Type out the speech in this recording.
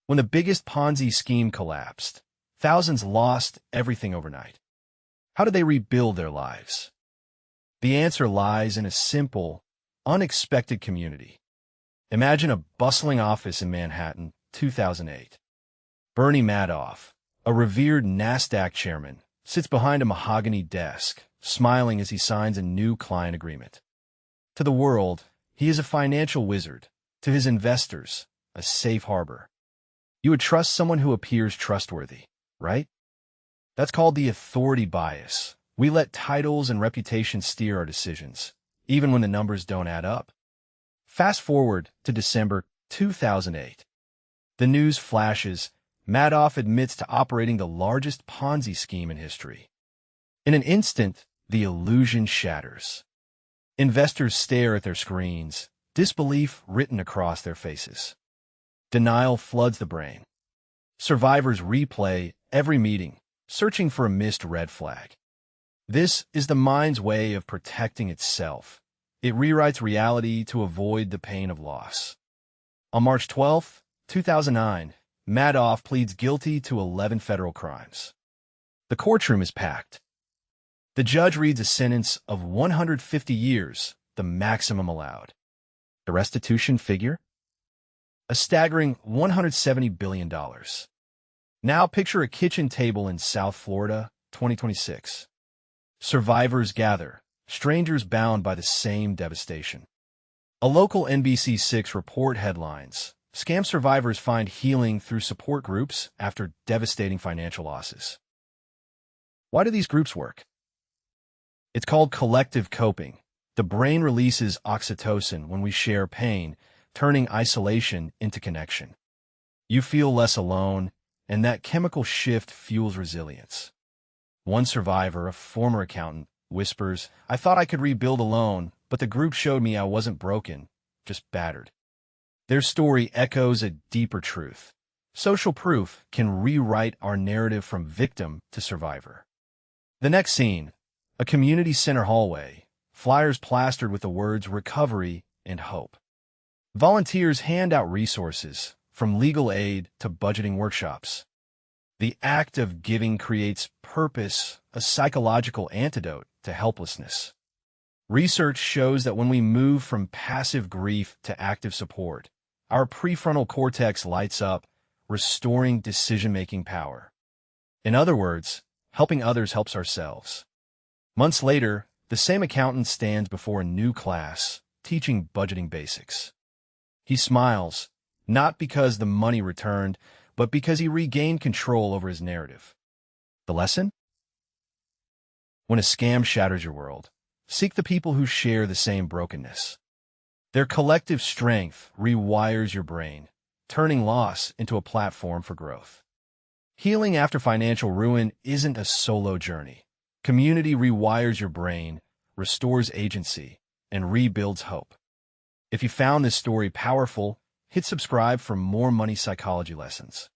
When the biggest Ponzi scheme collapsed, thousands lost everything overnight. How did they rebuild their lives? The answer lies in a simple, unexpected community. Imagine a bustling office in Manhattan, 2008. Bernie Madoff, a revered NASDAQ chairman, sits behind a mahogany desk, smiling as he signs a new client agreement. To the world, he is a financial wizard. To his investors, a safe harbor. You would trust someone who appears trustworthy, right? That's called the authority bias. We let titles and reputation steer our decisions, even when the numbers don't add up. Fast forward to December 2008. The news flashes. Madoff admits to operating the largest Ponzi scheme in history. In an instant, the illusion shatters. Investors stare at their screens, disbelief written across their faces. Denial floods the brain. Survivors replay every meeting, searching for a missed red flag. This is the mind's way of protecting itself. It rewrites reality to avoid the pain of loss. On March 12, 2009, Madoff pleads guilty to 11 federal crimes. The courtroom is packed. The judge reads a sentence of 150 years, the maximum allowed. The restitution figure? A staggering $170 billion. Now picture a kitchen table in South Florida, 2026. Survivors gather, strangers bound by the same devastation. A local NBC6 report headlines, "Scam survivors find healing through support groups after devastating financial losses." Why do these groups work? It's called collective coping. The brain releases oxytocin when we share pain, turning isolation into connection. You feel less alone, and that chemical shift fuels resilience. One survivor, a former accountant, whispers, "I thought I could rebuild alone, but the group showed me I wasn't broken, just battered." Their story echoes a deeper truth. Social proof can rewrite our narrative from victim to survivor. The next scene, a community center hallway, flyers plastered with the words recovery and hope. Volunteers hand out resources, from legal aid to budgeting workshops. The act of giving creates purpose, a psychological antidote to helplessness. Research shows that when we move from passive grief to active support, our prefrontal cortex lights up, restoring decision-making power. In other words, helping others helps ourselves. Months later, the same accountant stands before a new class, teaching budgeting basics. He smiles, not because the money returned, but because he regained control over his narrative. The lesson? When a scam shatters your world, seek the people who share the same brokenness. Their collective strength rewires your brain, turning loss into a platform for growth. Healing after financial ruin isn't a solo journey. Community rewires your brain, restores agency, and rebuilds hope. If you found this story powerful, hit subscribe for more money psychology lessons.